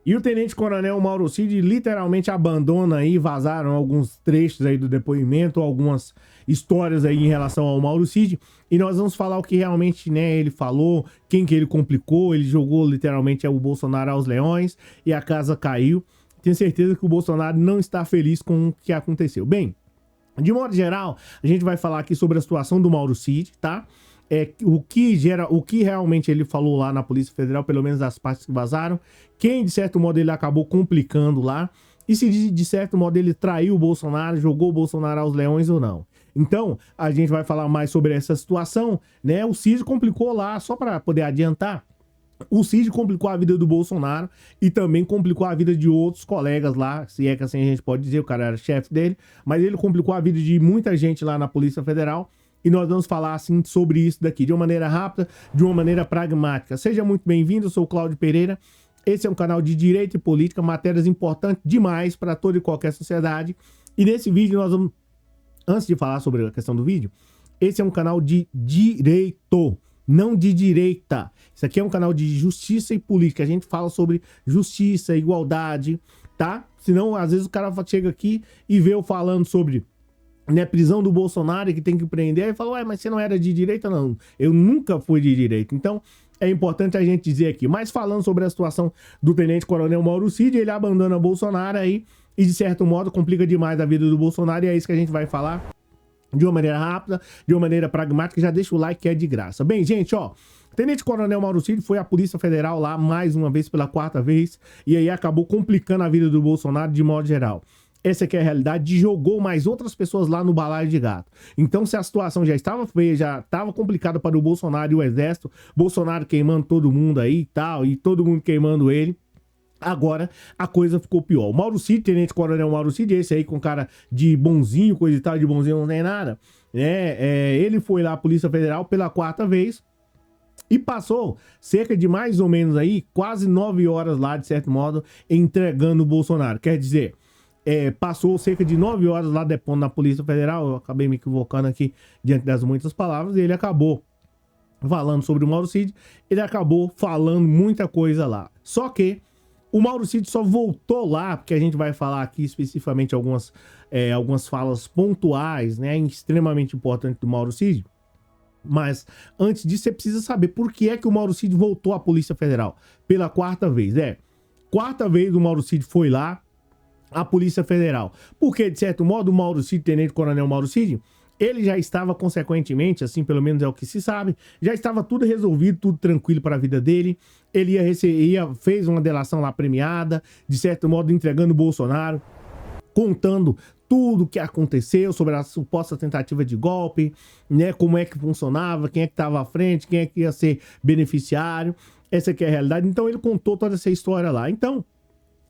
E o tenente-coronel Mauro Cid literalmente abandona aí, vazaram alguns trechos aí do depoimento, algumas histórias aí em relação ao Mauro Cid, e nós vamos falar o que realmente, né, ele falou, quem que ele complicou, ele jogou literalmente o Bolsonaro aos leões e a casa caiu. Tenho certeza que o Bolsonaro não está feliz com o que aconteceu. Bem, de modo geral, a gente vai falar aqui sobre a situação do Mauro Cid, tá? O que realmente ele falou lá na Polícia Federal, pelo menos as partes que vazaram, quem de certo modo ele acabou complicando lá, e se de certo modo ele traiu o Bolsonaro, jogou o Bolsonaro aos leões ou não. Então, a gente vai falar mais sobre essa situação, né? O Cid complicou lá, só para poder adiantar, o Cid complicou a vida do Bolsonaro e também complicou a vida de outros colegas lá, se é que assim a gente pode dizer, o cara era chefe dele, mas ele complicou a vida de muita gente lá na Polícia Federal. E nós vamos falar assim sobre isso daqui, de uma maneira rápida, de uma maneira pragmática. Seja muito bem-vindo, eu sou o Cláudio Pereira. Esse é um canal de direito e política, matérias importantes demais para toda e qualquer sociedade. E nesse vídeo nós vamos, antes de falar sobre a questão do vídeo, esse é um canal de direito, não de direita. Isso aqui é um canal de justiça e política. A gente fala sobre justiça, igualdade, tá? Senão, às vezes o cara chega aqui e vê eu falando sobre, né, prisão do Bolsonaro e que tem que prender, e fala, ué, mas você não era de direita? Não, eu nunca fui de direita. Então, é importante a gente dizer aqui. Mas falando sobre a situação do tenente-coronel Mauro Cid, ele abandona Bolsonaro aí e, de certo modo, complica demais a vida do Bolsonaro, e é isso que a gente vai falar de uma maneira rápida, de uma maneira pragmática. Já deixa o like que é de graça. Bem, gente, ó, tenente-coronel Mauro Cid foi à Polícia Federal lá mais uma vez, pela quarta vez, e aí acabou complicando a vida do Bolsonaro de modo geral. Essa aqui é a realidade, jogou mais outras pessoas lá no balaio de gato. Então, se a situação já estava feia, já estava complicada para o Bolsonaro e o Exército, Bolsonaro queimando todo mundo aí e tal, e todo mundo queimando ele, agora a coisa ficou pior. O Mauro Cid, tenente-coronel Mauro Cid, esse aí com cara de bonzinho, coisa e tal, de bonzinho não tem nada, né? Ele foi lá à Polícia Federal pela quarta vez e passou cerca de mais ou menos aí, quase 9 horas lá, de certo modo, entregando o Bolsonaro. Quer dizer, passou cerca de 9 horas lá depondo na Polícia Federal. Eu acabei me equivocando aqui diante das muitas palavras, e ele acabou falando sobre o Mauro Cid, ele acabou falando muita coisa lá. Só que o Mauro Cid só voltou lá, porque a gente vai falar aqui especificamente algumas falas pontuais, né, extremamente importantes do Mauro Cid. Mas antes disso, você precisa saber por que é que o Mauro Cid voltou à Polícia Federal pela quarta vez. Quarta vez o Mauro Cid foi lá à Polícia Federal. Porque, de certo modo, o Mauro Cid, tenente-coronel Mauro Cid, ele já estava, consequentemente, assim, pelo menos é o que se sabe, já estava tudo resolvido, tudo tranquilo para a vida dele. Ele fez uma delação lá premiada, de certo modo entregando o Bolsonaro, contando tudo o que aconteceu sobre a suposta tentativa de golpe, né, como é que funcionava, quem é que estava à frente, quem é que ia ser beneficiário. Essa aqui é a realidade. Então ele contou toda essa história lá. Então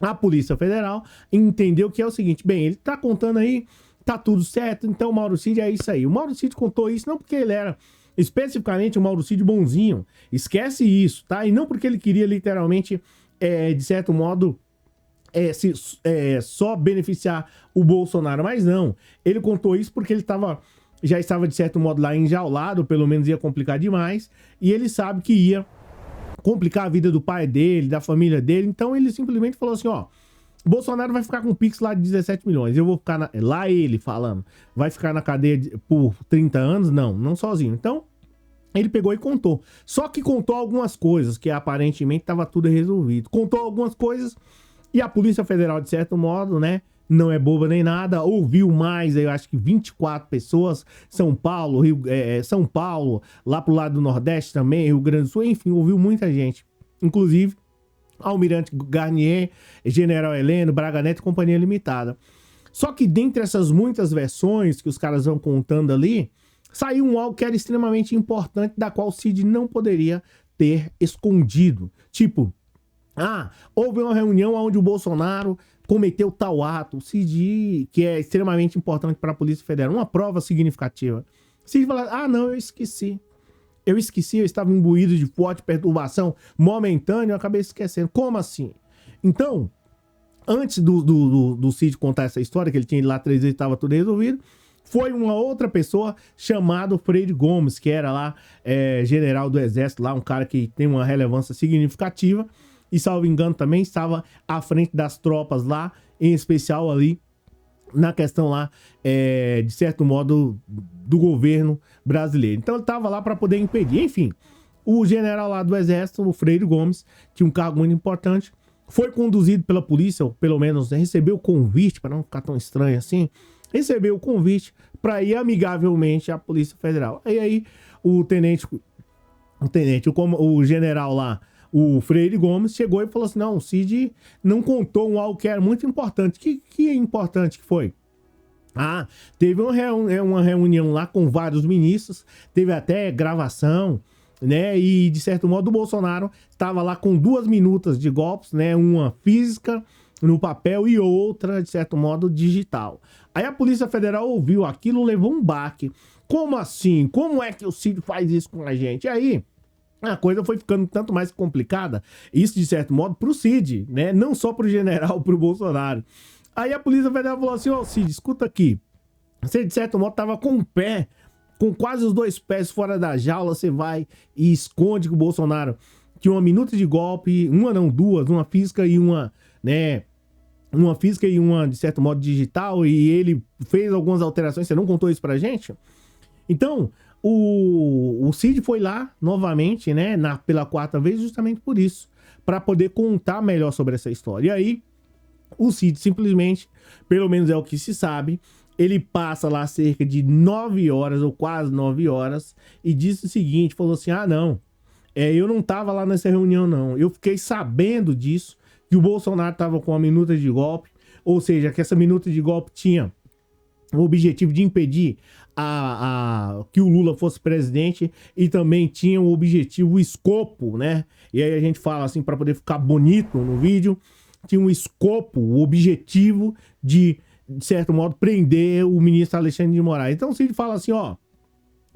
a Polícia Federal entendeu que é o seguinte, bem, ele tá contando aí, tá tudo certo, então o Mauro Cid é isso aí. O Mauro Cid contou isso não porque ele era especificamente o Mauro Cid bonzinho, esquece isso, tá? E não porque ele queria literalmente, de certo modo, só beneficiar o Bolsonaro, mas não. Ele contou isso porque ele já estava de certo modo lá enjaulado, pelo menos ia complicar demais, e ele sabe que ia complicar a vida do pai dele, da família dele. Então ele simplesmente falou assim, ó, Bolsonaro vai ficar com um Pix lá de 17 milhões, eu vou ficar lá ele falando, vai ficar na cadeia por 30 anos? Não sozinho. Então ele pegou e contou. Só que contou algumas coisas que aparentemente estava tudo resolvido. Contou algumas coisas e a Polícia Federal, de certo modo, né, não é boba nem nada, ouviu mais, eu acho que 24 pessoas, São Paulo, São Paulo, lá pro lado do Nordeste também, Rio Grande do Sul, enfim, ouviu muita gente. Inclusive, Almirante Garnier, General Heleno, Braga Neto e Companhia Limitada. Só que dentre essas muitas versões que os caras vão contando ali, saiu algo que era extremamente importante, da qual o Cid não poderia ter escondido. Tipo, houve uma reunião onde o Bolsonaro cometeu tal ato. O Cid, que é extremamente importante para a Polícia Federal, uma prova significativa. O Cid fala, não, eu esqueci, eu estava imbuído de forte perturbação momentânea, eu acabei esquecendo. Como assim? Então, antes do Cid contar essa história, que ele tinha ido lá 3 vezes e estava tudo resolvido, foi uma outra pessoa chamada Freire Gomes, que era lá general do Exército, lá um cara que tem uma relevância significativa. e, salvo engano, também estava à frente das tropas lá, em especial ali na questão lá, de certo modo, do governo brasileiro. Então ele estava lá para poder impedir. Enfim, o general lá do Exército, o Freire Gomes, tinha um cargo muito importante, foi conduzido pela polícia, ou pelo menos recebeu o convite, para não ficar tão estranho assim, recebeu o convite para ir amigavelmente à Polícia Federal. Aí o general lá, o Freire Gomes, chegou e falou assim: não, o Cid não contou algo que era muito importante. Que é importante que foi? Ah, teve uma reunião lá com vários ministros, teve até gravação, né? E, de certo modo, o Bolsonaro estava lá com 2 minutas de golpes, né? Uma física no papel e outra, de certo modo, digital. Aí a Polícia Federal ouviu aquilo, levou um baque. Como assim? Como é que o Cid faz isso com a gente? Aí a coisa foi ficando tanto mais complicada, isso de certo modo, pro Cid, né? Não só pro general, pro Bolsonaro. Aí a Polícia Federal falou assim: ó, Cid, escuta aqui. Você de certo modo tava com o pé, com quase os 2 pés fora da jaula, você vai e esconde que o Bolsonaro tinha 1 minuta de golpe, uma física e uma, né? Uma física e uma, de certo modo, digital, e ele fez algumas alterações, você não contou isso pra gente? Então, o Cid foi lá novamente, né, pela 4ª vez, justamente por isso, para poder contar melhor sobre essa história. E aí, o Cid simplesmente, pelo menos é o que se sabe, ele passa lá cerca de 9 horas, ou quase 9 horas, e disse o seguinte, falou assim: ah, não, eu não tava lá nessa reunião, não. Eu fiquei sabendo disso, que o Bolsonaro tava com 1 minuta de golpe, ou seja, que essa minuta de golpe tinha o objetivo de impedir que o Lula fosse presidente, e também tinha o objetivo, o escopo, né? E aí a gente fala assim, para poder ficar bonito no vídeo, tinha um escopo, o objetivo de certo modo, prender o ministro Alexandre de Moraes. Então o Cid fala assim, ó: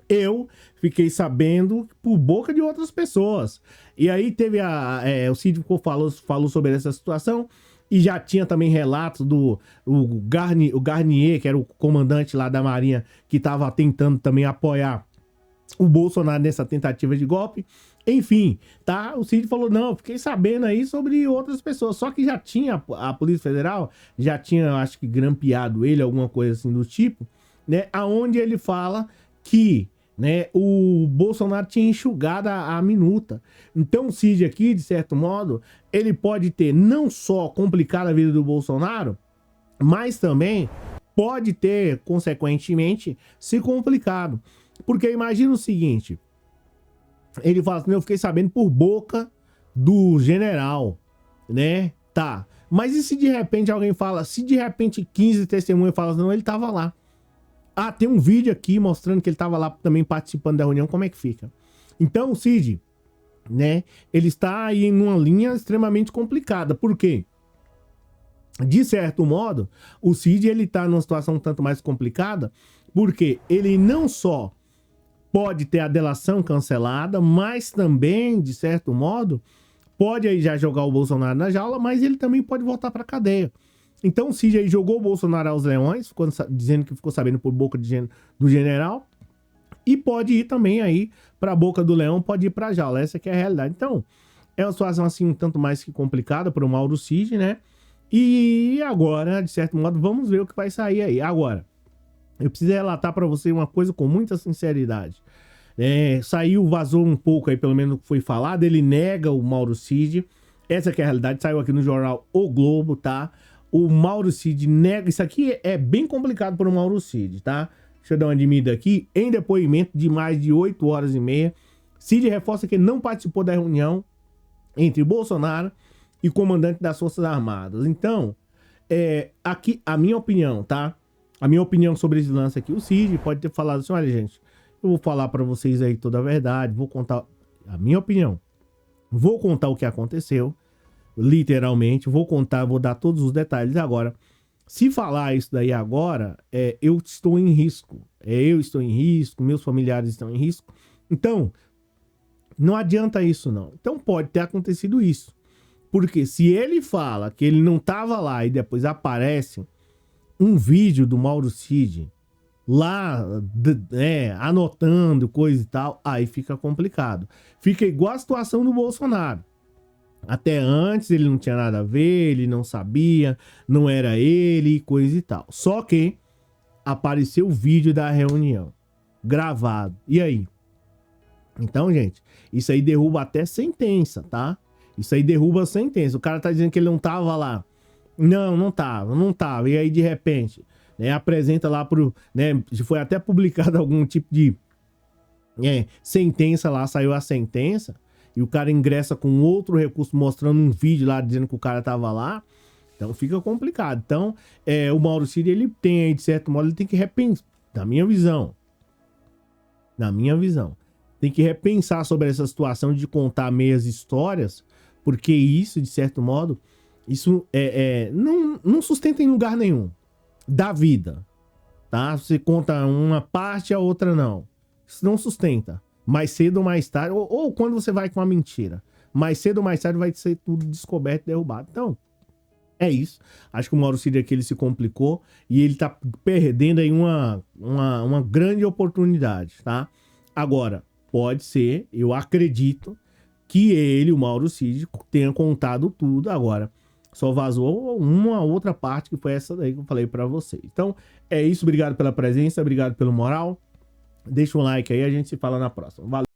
eu fiquei sabendo por boca de outras pessoas. E aí teve o Cid falou sobre essa situação, e já tinha também relatos do Garnier, que era o comandante lá da Marinha, que estava tentando também apoiar o Bolsonaro nessa tentativa de golpe. Enfim, tá? O Cid falou: não, fiquei sabendo aí sobre outras pessoas. Só que já tinha, a Polícia Federal já tinha, acho que, grampeado ele, alguma coisa assim do tipo, né? Aonde ele fala que, né, o Bolsonaro tinha enxugado a minuta. Então o Cid aqui, de certo modo, ele pode ter não só complicado a vida do Bolsonaro, mas também pode ter, consequentemente, se complicado. Porque imagina o seguinte: ele fala assim: eu fiquei sabendo por boca do general, né? Tá. Mas e se de repente alguém fala, se de repente 15 testemunhas falam, não, ele tava lá. Ah, tem um vídeo aqui mostrando que ele tava lá também participando da reunião, como é que fica? Então o Cid, né, ele está aí em uma linha extremamente complicada. Por quê? De certo modo, o Cid, ele tá numa situação um tanto mais complicada, porque ele não só pode ter a delação cancelada, mas também, de certo modo, pode aí já jogar o Bolsonaro na jaula, mas ele também pode voltar para cadeia. Então o Cid aí jogou o Bolsonaro aos leões, dizendo que ficou sabendo por boca do general, e pode ir também aí para a boca do leão, pode ir para a jaula. Essa que é a realidade. Então, é uma situação assim um tanto mais que complicada para o Mauro Cid, né? E agora, de certo modo, vamos ver o que vai sair aí. Agora, eu preciso relatar para você uma coisa com muita sinceridade. Vazou um pouco aí, pelo menos foi falado, ele nega o Mauro Cid. Essa que é a realidade, saiu aqui no jornal O Globo, tá? O Mauro Cid nega, isso aqui é bem complicado para o Mauro Cid, tá? Deixa eu dar uma admida aqui. Em depoimento de mais de 8 horas e meia, Cid reforça que não participou da reunião entre Bolsonaro e comandante das Forças Armadas. Então, aqui a minha opinião, tá? A minha opinião sobre esse lance aqui, o Cid pode ter falado assim: olha, gente, eu vou falar pra vocês aí toda a verdade, vou contar a minha opinião, vou contar o que aconteceu, literalmente, vou dar todos os detalhes. Agora, se falar isso daí agora, eu estou em risco, meus familiares estão em risco, então, não adianta isso não. Então pode ter acontecido isso, porque se ele fala que ele não tava lá e depois aparece um vídeo do Mauro Cid lá, anotando coisa e tal, aí fica complicado. Fica igual a situação do Bolsonaro. Até antes ele não tinha nada a ver, ele não sabia, não era ele, coisa e tal. Só que apareceu o vídeo da reunião, gravado. E aí? Então, gente, isso aí derruba até sentença, tá? Isso aí derruba a sentença. O cara tá dizendo que ele não tava lá. Não, não tava. E aí, de repente, né, apresenta lá pro... Né, foi até publicado algum tipo de sentença lá, saiu a sentença, e o cara ingressa com outro recurso mostrando um vídeo lá, dizendo que o cara tava lá. Então fica complicado. Então, o Mauro Cid, ele tem aí, de certo modo, ele tem que repensar, na minha visão, tem que repensar sobre essa situação de contar meias histórias, porque isso, de certo modo, isso não sustenta em lugar nenhum da vida, tá? Você conta uma parte, a outra não. Isso não sustenta. Mais cedo ou mais tarde, ou quando você vai com uma mentira, mais cedo ou mais tarde vai ser tudo descoberto e derrubado. Então, é isso. Acho que o Mauro Cid aqui ele se complicou e ele tá perdendo aí uma grande oportunidade, tá? Agora, pode ser, eu acredito que ele, o Mauro Cid, tenha contado tudo. Agora, só vazou uma outra parte, que foi essa daí que eu falei pra vocês. Então, é isso. Obrigado pela presença, obrigado pelo moral. Deixa um like aí, a gente se fala na próxima. Valeu!